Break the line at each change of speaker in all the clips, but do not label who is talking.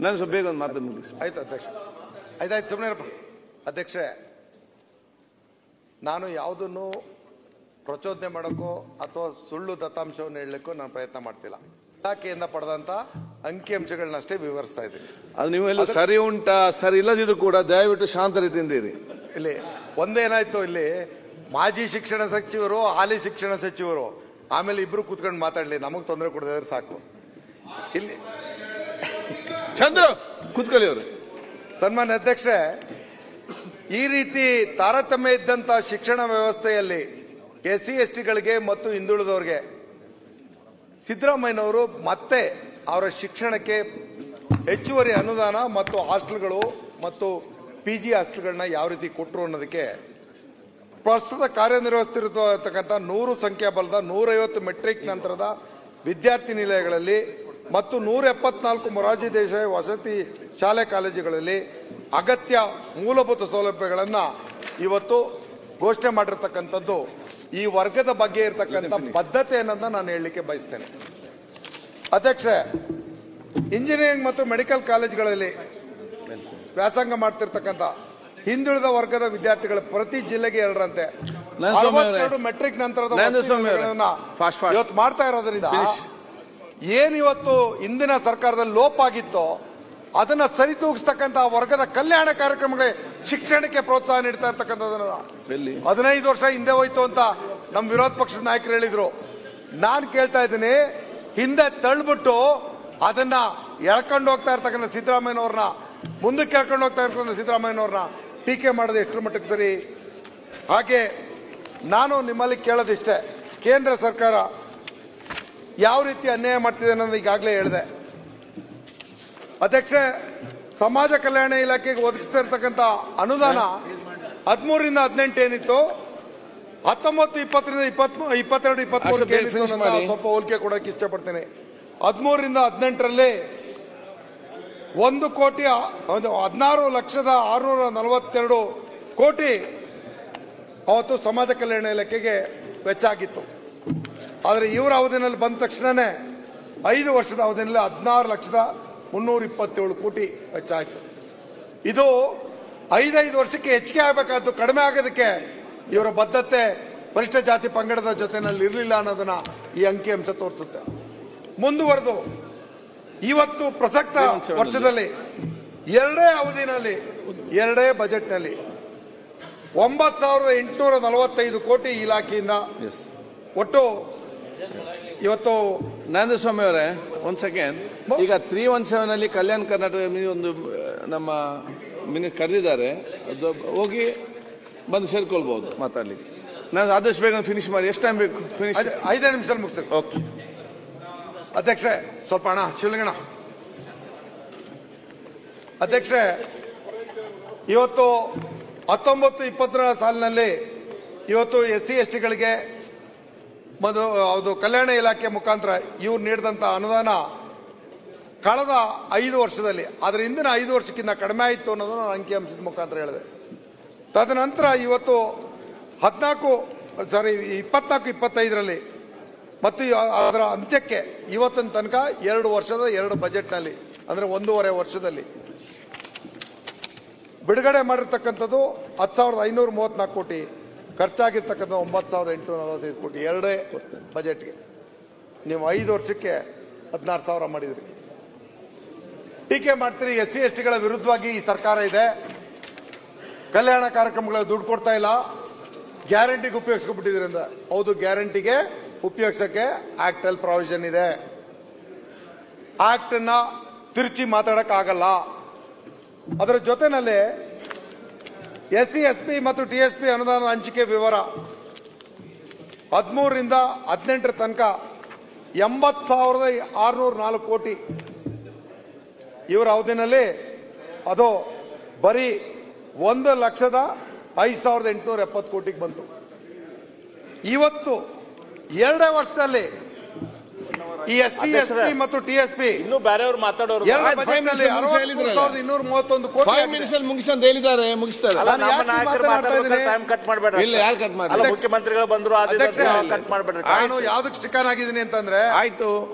ನಾನು ಬೇಗ ಒಂದು ಮಾತು ಮುಗಿಸಿ.
ಆಯ್ತು ಅಧ್ಯಕ್ಷ, ಆಯ್ತಾಯ್ತು, ಸುಮ್ಮನೆ ಅಧ್ಯಕ್ಷೆ. ನಾನು ಯಾವುದನ್ನು ಪ್ರಚೋದನೆ ಮಾಡೋಕ್ಕೋ ಅಥವಾ ಸುಳ್ಳು ದತ್ತಾಂಶವನ್ನು ಹೇಳಲಿಕ್ಕೂ ನಾನು ಪ್ರಯತ್ನ ಮಾಡ್ತಿಲ್ಲ. ಇಲಾಖೆಯಿಂದ ಪಡೆದಂತ ಅಂಕಿಅಂಶಗಳನ್ನಷ್ಟೇ ವಿವರಿಸ್ತಾ ಇದ್ದೀನಿ.
ಅದು ನೀವೆಲ್ಲ ಸರಿ ಉಂಟಾ ಸರಿ ಇಲ್ಲದಿದ್ದು ಕೂಡ ದಯವಿಟ್ಟು ಶಾಂತ ರೀತಿಯಿಂದಿರಿ.
ಇಲ್ಲಿ ಒಂದೇನಾಯ್ತು, ಇಲ್ಲಿ ಮಾಜಿ ಶಿಕ್ಷಣ ಸಚಿವರು, ಹಾಲಿ ಶಿಕ್ಷಣ ಸಚಿವರು, ಆಮೇಲೆ ಇಬ್ರು ಕೂತ್ಕೊಂಡು ಮಾತಾಡ್ಲಿ, ನಮಗ್ ತೊಂದರೆ ಕೊಡದಿದ್ರೆ ಸಾಕು. ಇಲ್ಲಿ
ಚಂದ್ರ ಕೂತ್ಕೊಳ್ಳಿ ಅವರು.
ಸನ್ಮಾನ್ಯ ಅಧ್ಯಕ್ಷೆ, ಈ ರೀತಿ ತಾರತಮ್ಯ ಇದ್ದಂತ ಶಿಕ್ಷಣ ವ್ಯವಸ್ಥೆಯಲ್ಲಿ SC STಗಳಿಗೆ ಮತ್ತು ಹಿಂದುಳಿದವರಿಗೆ ಸಿದ್ದರಾಮಯ್ಯನವರು ಮತ್ತೆ ಅವರ ಶಿಕ್ಷಣಕ್ಕೆ ಹೆಚ್ಚುವರಿ ಅನುದಾನ ಮತ್ತು ಹಾಸ್ಟೆಲ್ಗಳು ಮತ್ತು PG ಹಾಸ್ಟೆಲ್ಗಳನ್ನ ಯಾವ ರೀತಿ ಕೊಟ್ಟರು ಅನ್ನೋದಕ್ಕೆ ಪ್ರಸ್ತುತ ಕಾರ್ಯನಿರ್ವಹಿಸುತ್ತಿರತಕ್ಕಂಥ 100 ಸಂಖ್ಯಾಬಲದ 150 ಮೆಟ್ರಿಕ್ ನಂತರದ ವಿದ್ಯಾರ್ಥಿ ನಿಲಯಗಳಲ್ಲಿ ಮತ್ತು 174 ಮೊರಾರ್ಜಿ ದೇಸಾಯಿ ವಸತಿ ಶಾಲೆ ಕಾಲೇಜುಗಳಲ್ಲಿ ಅಗತ್ಯ ಮೂಲಭೂತ ಸೌಲಭ್ಯಗಳನ್ನು ಇವತ್ತು ಘೋಷಣೆ ಮಾಡಿರ್ತಕ್ಕಂಥದ್ದು ಈ ವರ್ಗದ ಬಗ್ಗೆ ಇರತಕ್ಕಂಥ ಬದ್ಧತೆ ಅನ್ನೋದನ್ನ ನಾನು ಹೇಳಲಿಕ್ಕೆ ಬಯಸ್ತೇನೆ. ಅಧ್ಯಕ್ಷೆ, ಇಂಜಿನಿಯರಿಂಗ್ ಮತ್ತು ಮೆಡಿಕಲ್ ಕಾಲೇಜುಗಳಲ್ಲಿ ವ್ಯಾಸಂಗ ಮಾಡ್ತಿರ್ತಕ್ಕಂಥ ಹಿಂದುಳಿದ ವರ್ಗದ ವಿದ್ಯಾರ್ಥಿಗಳು ಪ್ರತಿ ಜಿಲ್ಲೆಗೆ 2ರಂತೆ 62 ಮೆಟ್ರಿಕ್ ನಂತರದ ಇವತ್ತು ಮಾಡ್ತಾ ಇರೋದ್ರಿಂದ ಏನಿವತ್ತು ಹಿಂದಿನ ಸರ್ಕಾರದಲ್ಲಿ ಲೋಪ ಆಗಿತ್ತೋ ಅದನ್ನ ಸರಿತೂಗಿಸ್ತಕ್ಕಂಥ ವರ್ಗದ ಕಲ್ಯಾಣ ಕಾರ್ಯಕ್ರಮಗಳಿಗೆ ಶಿಕ್ಷಣಕ್ಕೆ ಪ್ರೋತ್ಸಾಹ ನೀಡ್ತಾ ಇರ್ತಕ್ಕಂಥದ್ದನ್ನ 15 ವರ್ಷ ಹಿಂದೆ ಹೋಯ್ತು ಅಂತ ನಮ್ಮ ವಿರೋಧ ಪಕ್ಷದ ನಾಯಕರು ಹೇಳಿದ್ರು. ನಾನು ಕೇಳ್ತಾ ಇದ್ದೀನಿ, ಹಿಂದೆ ತಳ್ಳಿಬಿಟ್ಟು ಅದನ್ನ ಎಳ್ಕೊಂಡು ಹೋಗ್ತಾ ಇರ್ತಕ್ಕಂಥ ಸಿದ್ದರಾಮಯ್ಯನವ್ರನ್ನ, ಮುಂದಕ್ಕೆ ಎಳ್ಕೊಂಡು ಹೋಗ್ತಾ ಇರ್ತಕ್ಕಂಥ ಸಿದ್ದರಾಮಯ್ಯನವ್ರನ್ನ ಟೀಕೆ ಮಾಡೋದು ಎಷ್ಟರ ಮಟ್ಟಕ್ಕೆ ಸರಿ? ಹಾಗೆ ನಾನು ನಿಮ್ಮಲ್ಲಿ ಕೇಳೋದಿಷ್ಟೇ, ಕೇಂದ್ರ ಸರ್ಕಾರ ಯಾವ ರೀತಿ ಅನ್ಯಾಯ ಮಾಡ್ತಿದೆ ಅನ್ನೋದು ಈಗಾಗಲೇ ಹೇಳಿದೆ. ಅಧ್ಯಕ್ಷೆ, ಸಮಾಜ ಕಲ್ಯಾಣ ಇಲಾಖೆಗೆ ಒದಗಿಸ್ತಾ ಇರತಕ್ಕಂಥ ಅನುದಾನ 13 ರಿಂದ 18 ಏನಿತ್ತು, 19, 20 ರಿಂದ 22, 23 ಸ್ವಲ್ಪ ಹೋಲಿಕೆ ಕೊಡೋಕೆ ಇಷ್ಟಪಡ್ತೇನೆ. 13 ರಿಂದ 18ರಲ್ಲಿ 1,16,642 ಕೋಟಿ ಅವತ್ತು ಸಮಾಜ ಕಲ್ಯಾಣ ಇಲಾಖೆಗೆ ವೆಚ್ಚ ಆಗಿತ್ತು. ಆದರೆ ಇವರ ಅವಧಿನಲ್ಲಿ ಬಂದ ತಕ್ಷಣನೇ 5 ವರ್ಷದ ಅವಧಿಯಲ್ಲಿ 16,327 ಕೋಟಿ ವೆಚ್ಚ ಆಯಿತು. ಇದು 5 ವರ್ಷಕ್ಕೆ ಹೆಚ್ಚಿಗೆ ಆಗಬೇಕಾದ್ದು ಕಡಿಮೆ ಆಗೋದಕ್ಕೆ ಇವರ ಬದ್ಧತೆ ಪರಿಷ್ಠ ಜಾತಿ ಪಂಗಡದ ಜೊತೆನಲ್ಲಿ ಇರಲಿಲ್ಲ ಅನ್ನೋದನ್ನ ಈ ಅಂಕಿಅಂಶ ತೋರಿಸುತ್ತೆ. ಮುಂದುವರೆದು ಇವತ್ತು ಪ್ರಸಕ್ತ ವರ್ಷದಲ್ಲಿ 2 ಅವಧಿನಲ್ಲಿ 2 ಬಜೆಟ್ನಲ್ಲಿ 9,845 ಕೋಟಿ ಇಲಾಖೆಯಿಂದ ಒಟ್ಟು ಇವತ್ತು.
ನಂದಸ್ವಾಮಿ ಅವರೇ ಒಂದ್ ಸೆಕೆಂಡ್, ಈಗ 317 ಅಲ್ಲಿ ಕಲ್ಯಾಣ ಕರ್ನಾಟಕ ಒಂದು ನಮ್ಮ ಕರೆದಿದ್ದಾರೆ, ಹೋಗಿ ಬಂದು ಸೇರ್ಕೊಳ್ಬಹುದು ಮಾತಾಡ್ಲಿಕ್ಕೆ. ನಾನು ಆದಷ್ಟು ಬೇಗ ಫಿನಿಶ್ ಮಾಡಿ. ಎಷ್ಟು ಟೈಮ್ ಬೇಕು? ಫಿನಿಶ್
5 ನಿಮಿಷದಲ್ಲಿ ಮುಗಿಸ್ತೇವೆ.
ಓಕೆ
ಅಧ್ಯಕ್ಷೆ, ಸ್ವಲ್ಪ ಹಣ ಶಿವಲಿಂಗಣ್ಣ. ಅಧ್ಯಕ್ಷೆ, ಇವತ್ತು 19-20ರ ಸಾಲಿನಲ್ಲಿ ಇವತ್ತು SC STಗಳಿಗೆ ಅದು ಕಲ್ಯಾಣ ಇಲಾಖೆ ಮುಖಾಂತರ ಇವ್ರು ನೀಡಿದಂತ ಅನುದಾನ ಕಳೆದ 5 ವರ್ಷದಲ್ಲಿ ಅದರ ಹಿಂದಿನ 5 ವರ್ಷಕ್ಕಿಂತ ಕಡಿಮೆ ಆಯಿತು ಅನ್ನೋದನ್ನು ನಾನು ಅಂಕಿಅಂಶದ ಮುಖಾಂತರ ಹೇಳಿದೆ. ತದನಂತರ ಇವತ್ತು 24-25ರಲ್ಲಿ ಮತ್ತು ಅದರ ಅಂತ್ಯಕ್ಕೆ ಇವತ್ತಿನ ತನಕ 2 ವರ್ಷದ 2 ಬಜೆಟ್ನಲ್ಲಿ ಅಂದ್ರೆ 1.5 ವರ್ಷದಲ್ಲಿ ಬಿಡುಗಡೆ ಮಾಡಿರ್ತಕ್ಕಂಥದ್ದು 10,534 ಕೋಟಿ, ಖರ್ಚಾಗಿರ್ತಕ್ಕಂಥ 9,845 ಕೋಟಿ 2 ಬಜೆಟ್ಗೆ. ನೀವು 5 ವರ್ಷಕ್ಕೆ 16,000 ಮಾಡಿದ್ರಿ. ಟೀಕೆ ಮಾಡ್ತೀರಿ SC STಗಳ ವಿರುದ್ಧವಾಗಿ ಈ ಸರ್ಕಾರ ಇದೆ, ಕಲ್ಯಾಣ ಕಾರ್ಯಕ್ರಮಗಳ ದುಡ್ಡು ಕೊಡ್ತಾ ಇಲ್ಲ, ಗ್ಯಾರಂಟಿಗೆ ಉಪಯೋಗಿಸ್ಕೊಂಡ್ಬಿಟ್ಟಿದ್ರಿ ಅಂತ. ಹೌದು, ಗ್ಯಾರಂಟಿಗೆ ಉಪಯೋಗಿಸಕ್ಕೆ ಆಕ್ಟ್ ಅಲ್ಲಿ ಪ್ರಾವಿಷನ್ ಇದೆ. ಆಕ್ಟ್ ಅನ್ನ ತಿರುಚಿ ಮಾತಾಡಕ್ ಆಗಲ್ಲ. ಅದರ ಜೊತೆನಲ್ಲಿ SC SP ಮತ್ತು TSP ಅನುದಾನ ಹಂಚಿಕೆ ವಿವರ 13 ರಿಂದ 18 ತನಕ 80,604 ಕೋಟಿ ಇವರ ಅವಧಿನಲ್ಲಿ ಅದು ಬರೀ 1,05,870 ಕೋಟಿಗೆ ಬಂತು. ಇವತ್ತು 2 ವರ್ಷದಲ್ಲಿ ಈ SC SP ಮತ್ತು TSP
ಇನ್ನು ಬೇರೆಯವರು ಮಾತಾಡೋರು
231 ಕೋಟಿ
5 ಮಿನಿಟ್ಸ್ ಮುಗಿಸಂತ ಹೇಳಿದ್ದಾರೆ, ಮುಗಿಸ್ತಾರೆ.
ಟೈಮ್ ಕಟ್ ಮಾಡಬೇಡ್ರಿ.
ಇಲ್ಲ, ಯಾರು ಕಟ್ ಮಾಡಿ?
ಮುಖ್ಯಮಂತ್ರಿಗಳು ಬಂದ್ರು, ಕಟ್ ಮಾಡಬೇಡ್ರಿ.
ನಾನು ಯಾವ್ದಕ್ಕೆ ಸ್ಟಿಕನ್ ಆಗಿದ್ದೀನಿ ಅಂತಂದ್ರೆ,
ಆಯ್ತು,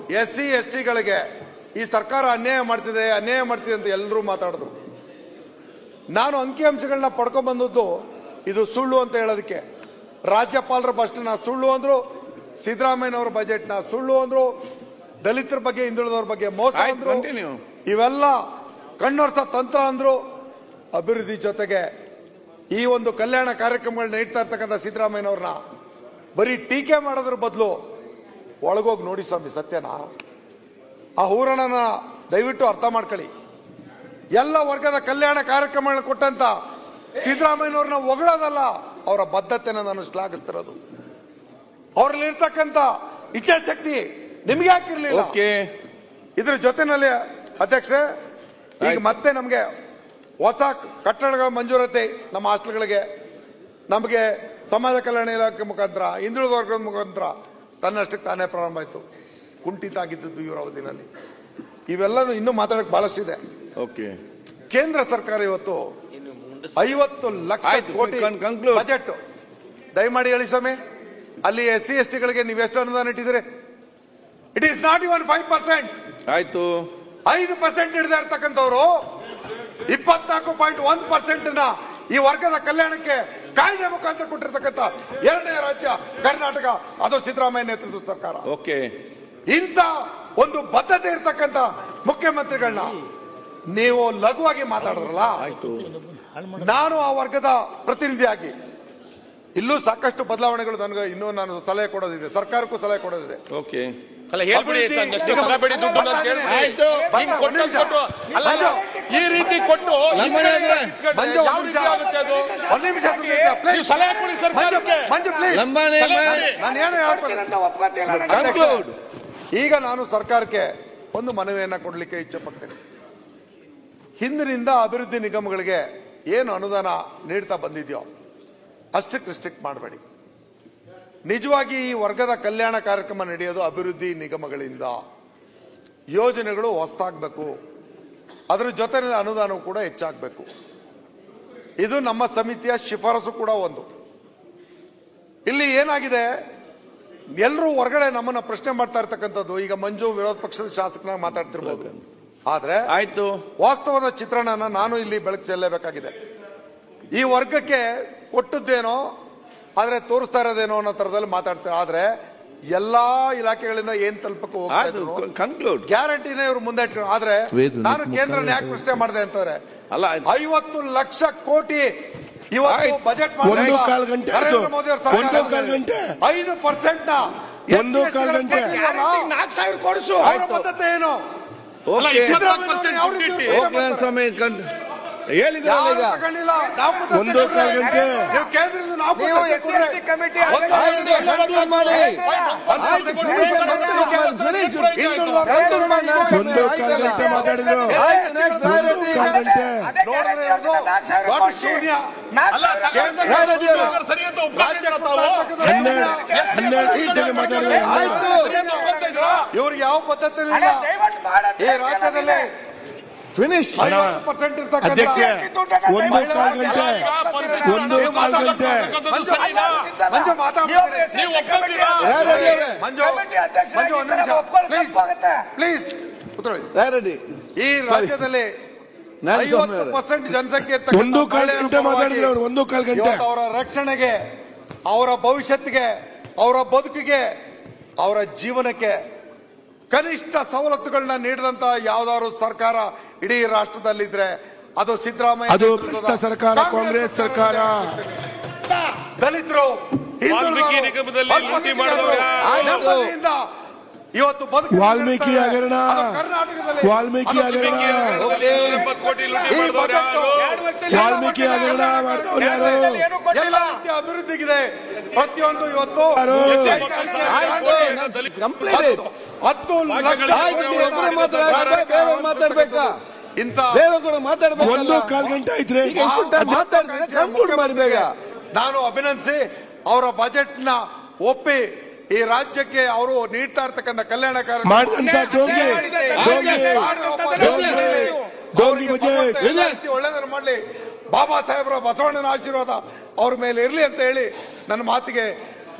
SC STಗಳಿಗೆ ಈ ಸರ್ಕಾರ ಅನ್ಯಾಯ ಮಾಡ್ತಿದೆ ಅಂತ ಎಲ್ಲರೂ ಮಾತಾಡಿದ್ರು. ನಾನು ಅಂಕಿಅಂಶಗಳನ್ನ ಪಡ್ಕೊಂಡ್ ಬಂದದ್ದು ಇದು ಸುಳ್ಳು ಅಂತ ಹೇಳೋದಕ್ಕೆ. ರಾಜ್ಯಪಾಲರ ಭಾಷಣ ಸುಳ್ಳು ಅಂದ್ರು, ಸಿದ್ದರಾಮಯ್ಯನವರ ಬಜೆಟ್ ನ ಸುಳ್ಳು ಅಂದ್ರು, ದಲಿತರ ಬಗ್ಗೆ ಹಿಂದುಳಿದವರ ಬಗ್ಗೆ ಮೋಸ ಅಂದ್ರು, ಇವೆಲ್ಲ ಕಣ್ಣೊರ್ಸ ತಂತ್ರ ಅಂದ್ರು. ಅಭಿವೃದ್ಧಿ ಜೊತೆಗೆ ಈ ಒಂದು ಕಲ್ಯಾಣ ಕಾರ್ಯಕ್ರಮಗಳನ್ನ ನೀಡ್ತಾ ಇರ್ತಕ್ಕಂಥ ಸಿದ್ದರಾಮಯ್ಯನವ್ರನ್ನ ಬರೀ ಟೀಕೆ ಮಾಡೋದ್ರ ಬದಲು ಒಳಗೋಗಿ ನೋಡಿ ಸ್ವಾಮಿ ಸತ್ಯನ. ಆ ಹೂರಣನ ದಯವಿಟ್ಟು ಅರ್ಥ ಮಾಡ್ಕೊಳ್ಳಿ. ಎಲ್ಲ ವರ್ಗದ ಕಲ್ಯಾಣ ಕಾರ್ಯಕ್ರಮಗಳನ್ನ ಕೊಟ್ಟಂತ ಸಿದ್ದರಾಮಯ್ಯನವ್ರನ್ನ ಹೊಗಳೋದಲ್ಲ, ಅವರ ಬದ್ಧತೆನ ನಾನು ಶ್ಲಾಘಿಸ್ತಿರೋದು. ಅವರಲ್ಲಿ ಇರ್ತಕ್ಕಂಥ ಇಚ್ಛಾಶಕ್ತಿ ನಿಮ್ಗೆ ಯಾಕಿರ್ಲಿಲ್ಲ? ಇದ್ರ ಜೊತೆನಲ್ಲಿ ಅಧ್ಯಕ್ಷ, ಈಗ ಮತ್ತೆ ನಮಗೆ ಹೊಸ ಕಟ್ಟಡಗಳ ಮಂಜೂರತೆ ನಮ್ಮ ಹಾಸ್ಟೆಲ್ಗಳಿಗೆ, ನಮಗೆ ಸಮಾಜ ಕಲ್ಯಾಣ ಇಲಾಖೆ ಮುಖಾಂತರ, ಹಿಂದುಳಿದ ವರ್ಗದ ಮುಖಾಂತರ ತನ್ನಷ್ಟಕ್ಕೆ ತಾನೇ ಪ್ರಾರಂಭ ಆಯಿತು. ಕುಂಠಿತ ಆಗಿದ್ದದ್ದು ಇವರ ಅವಧಿನಲ್ಲಿ. ಇವೆಲ್ಲನೂ ಇನ್ನೂ ಮಾತಾಡಕ್ಕೆ ಬಹಳಷ್ಟಿದೆ. ಕೇಂದ್ರ ಸರ್ಕಾರ ಇವತ್ತು 50 ಲಕ್ಷ ಕೋಟಿ ಬಜೆಟ್, ದಯಮಾಡಿ ಹೇಳಿ ಸ್ವಾಮಿ, ಅಲ್ಲಿ SC/ST ಗಳಿಗೆ ನೀವು ಎಷ್ಟು ಅನುದಾನ ಇಟ್ಟಿದ್ರೆ? It is not even 5%.
ಆಯ್ತು,
5% ಹಿಡಿದ ಇರ್ತಕ್ಕಂಥವ್ರು 24.1% ಈ ವರ್ಗದ ಕಲ್ಯಾಣಕ್ಕೆ ಕಾಯ್ದೆ ಮುಖಾಂತರ ಕೊಟ್ಟಿರ್ತಕ್ಕಂಥ ಎರಡನೇ ರಾಜ್ಯ ಕರ್ನಾಟಕ, ಅದು ಸಿದ್ದರಾಮಯ್ಯ ನೇತೃತ್ವದ ಸರ್ಕಾರ. ಇಂಥ ಒಂದು ಬದ್ಧತೆ ಇರ್ತಕ್ಕಂಥ ಮುಖ್ಯಮಂತ್ರಿಗಳನ್ನ ನೀವು ಲಘುವಾಗಿ ಮಾತಾಡಿದ್ರಲ್ಲ. ನಾನು ಆ ವರ್ಗದ ಪ್ರತಿನಿಧಿಯಾಗಿ ಇಲ್ಲೂ ಸಾಕಷ್ಟು ಬದಲಾವಣೆಗಳು ನನಗೆ ಇನ್ನೂ ನಾನು ಸಲಹೆ ಕೊಡೋದಿದೆ, ಸರ್ಕಾರಕ್ಕೂ ಸಲಹೆ ಕೊಡೋದಿದೆ.
ಈ ರೀತಿ ಕೊಟ್ಟು
ಒಂದು ನಿಮಿಷ ಸಲಹೆ ಕೊಡಿ ಸರ್ಕಾರಕ್ಕೆ. ನಾನು ಏನು ಹೇಳ್ತೇನೆ, ಈಗ ನಾನು ಸರ್ಕಾರಕ್ಕೆ ಒಂದು ಮನವಿಯನ್ನ ಕೊಡಲಿಕ್ಕೆ ಇಚ್ಛೆ ಪಡ್ತೇನೆ. ಹಿಂದಿನಿಂದ ಅಭಿವೃದ್ಧಿ ನಿಗಮಗಳಿಗೆ ಏನು ಅನುದಾನ ನೀಡ್ತಾ ಬಂದಿದೆಯೋ ಅಷ್ಟಕ್ಕೆ ರಿಸ್ಟ್ರಿಕ್ಟ್ ಮಾಡಬೇಡಿ. ನಿಜವಾಗಿ ಈ ವರ್ಗದ ಕಲ್ಯಾಣ ಕಾರ್ಯಕ್ರಮ ನಡೆಯೋದು ಅಭಿವೃದ್ಧಿ ನಿಗಮಗಳಿಂದ. ಯೋಜನೆಗಳು ಹೊಸದಾಗಬೇಕು, ಅದರ ಜೊತೆಯಲ್ಲಿ ಅನುದಾನವೂ ಕೂಡ ಹೆಚ್ಚಾಗಬೇಕು. ಇದು ನಮ್ಮ ಸಮಿತಿಯ ಶಿಫಾರಸು ಕೂಡ ಒಂದು. ಇಲ್ಲಿ ಏನಾಗಿದೆ, ಎಲ್ಲರೂ ಹೊರಗಡೆ ನಮ್ಮನ್ನ ಪ್ರಶ್ನೆ ಮಾಡ್ತಾ ಇರ್ತಕ್ಕಂಥದ್ದು, ಈಗ ಮಂಜು ವಿರೋಧ ಪಕ್ಷದ ಶಾಸಕನಾಗಿ ಮಾತಾಡ್ತಿರ್ಬೋದು, ಆದ್ರೆ ಆಯ್ತು ವಾಸ್ತವದ ಚಿತ್ರಣನ ನಾನು ಇಲ್ಲಿ ಬೆಳಕು ಚೆಲ್ಲಬೇಕಾಗಿದೆ. ಈ ವರ್ಗಕ್ಕೆ ಕೊಟ್ಟದ್ದೇನೋ ಆದ್ರೆ ತೋರಿಸ್ತಾ ಇರೋದೇನೋ ಅನ್ನೋ ತರದಲ್ಲಿ ಮಾತಾಡ್ತಾರೆ. ಆದ್ರೆ ಎಲ್ಲಾ ಇಲಾಖೆಗಳಿಂದ ಏನ್ ತಲುಪಕ್ಕೆ ಹೋಗ್ತಾ ಗ್ಯಾರಂಟಿನೇ ಇವರು ಮುಂದೆ ಇಟ್ಕೊಂಡು. ಆದ್ರೆ ನಾನು ಕೇಂದ್ರ ಯಾಕೆ ಪ್ರಶ್ನೆ ಮಾಡಿದೆ ಅಂತಂದ್ರೆ, 50 ಲಕ್ಷ ಕೋಟಿ ಇವತ್ತು ಬಜೆಟ್ ನರೇಂದ್ರ ಮೋದಿ ಅವರು 5% ನ 4,000 ಕೊಡಿಸು. ಅವರ ಬದ್ಧತೆ ಏನು?
ಹೇಳಿದ್ರಲ್ಲ,
ಒಂದು ಕಾಲು ಗಂಟೆ ಕೇಂದ್ರದಿಂದ ಇವ್ರಿಗೆ ಯಾವ ಪದ್ಧತಿ ಇಲ್ಲ ಈ ರಾಜ್ಯದಲ್ಲಿ.
ಫಿನಿಶ್
ಅಧ್ಯಕ್ಷ,
ಒಂದು ಕಾಲು ಗಂಟೆ
ಪ್ಲೀಸ್ ಈ ರಾಜ್ಯದಲ್ಲಿ 50% ಜನಸಂಖ್ಯೆ
ಒಂದು ಕಾಲು ಗಂಟೆ ಮಾತಾಡಿದ್ರು ಅವರು. ಒಂದು ಕಾಲು ಗಂಟೆ
ಅವರ ರಕ್ಷಣೆಗೆ, ಅವರ ಭವಿಷ್ಯತ್ತಿಗೆ, ಅವರ ಬದುಕಿಗೆ, ಅವರ ಜೀವನಕ್ಕೆ ಕನಿಷ್ಠ ಸವಲತ್ತುಗಳನ್ನ ನೀಡಿದಂತ ಯಾವ್ದಾದ್ರು ಸರ್ಕಾರ ಇಡೀ ರಾಷ್ಟ್ರದಲ್ಲಿದ್ರೆ ಅದು ಸಿದ್ದರಾಮಯ್ಯ.
ಅದು ಭ್ರಷ್ಟ ಸರ್ಕಾರ, ಕಾಂಗ್ರೆಸ್ ಸರ್ಕಾರ.
ದಲಿತರು, ಇವತ್ತು ಬದುಕು
ವಾಲ್ಮೀಕಿ ಹಗರಣ, ವಾಲ್ಮೀಕಿ ಹಗರಣ, ವಾಲ್ಮೀಕಿ ಹಗರಣ
ಎಲ್ಲ ರೀತಿಯ ಅಭಿವೃದ್ಧಿಗಿದೆ. ಪ್ರತಿಯೊಂದು ಇವತ್ತು 10 ಲಕ್ಷ
ಮಾತಾಡ್ಬೇಕಾ? ಇಂತ ಕೂಡ ಮಾತಾಡ್ಬೇಕು.
ಒಂದು ಕಾಲು ಗಂಟೆ ಐತ್ರಿ,
ಮಾಡಬೇಕ.
ನಾನು ಅಭಿನಂದಿಸಿ ಅವರ ಬಜೆಟ್ ನ ಒಪ್ಪಿ ಈ ರಾಜ್ಯಕ್ಕೆ ಅವರು ನೀಡ್ತಾ ಇರ್ತಕ್ಕಂಥ ಕಲ್ಯಾಣ ಕಾರ್ಯಕ್ರಮ ಒಳ್ಳೆದನ್ನು ಮಾಡಲಿ. ಬಾಬಾ ಸಾಹೇಬ್ರ ಬಸವಣ್ಣನ ಆಶೀರ್ವಾದ ಅವ್ರ ಮೇಲೆ ಇರಲಿ ಅಂತ ಹೇಳಿ ನನ್ನ ಮಾತಿಗೆ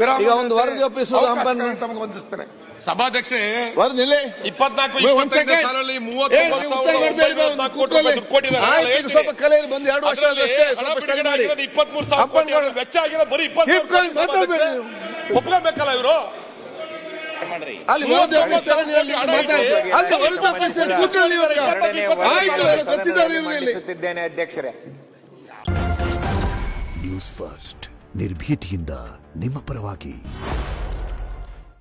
ವಿರಾಮ.
ಒಂದು ವರದಿ ಒಪ್ಪಿಸುವುದು
ತಮಗೆ ವಂದಿಸ್ತೇನೆ.
ಸಭಾಧ್ಯಕ್ಷೆ
ವರದಿಲ್ಲ
24-25 ಸಾಲಲ್ಲಿ 39,924 ಕೋಟಿ ರೂಪಾಯಿ ದುಡ್ಡು ಕೊಟ್ಟಿದ್ದಾರೆ.
ಸ್ವಲ್ಪ ಕಲೆಯಲ್ಲಿ ಬಂದು 2 ವರ್ಷ ಅಷ್ಟೇ ಸ್ವಲ್ಪ ಸ್ಟಡಿ ಮಾಡಿ
23,000 ಕೋಟಿ ವೆಚ್ಚ ಆಗಿರೋ ಬರೀ 24 ಒಪ್ಕೋಬೇಕಲ್ಲ ಇವರು.
ಅಲ್ಲಿ ವರದಿ ಒಪ್ಪಿಸ್ತಾರೆ, ನೀವು ಅಲ್ಲಿ ಮಾತಾಡಿ. ಅಲ್ಲಿ ವರದಿ ಒಪ್ಪಿಸ್ತಾರೆ, ಕೂತ್ಕೊಳ್ಳಿ ಇವಾಗ. ಆಯ್ತು, ಗೊತ್ತಿದ್ದಾರೆ ಇಲ್ಲಿ.
ಅಧ್ಯಕ್ಷರೇ,
ನ್ಯೂಸ್ ಫಸ್ಟ್ ನಿರ್ಭೀತಿಯಿಂದ ನಿಮ್ಮ ಪರವಾಗಿ.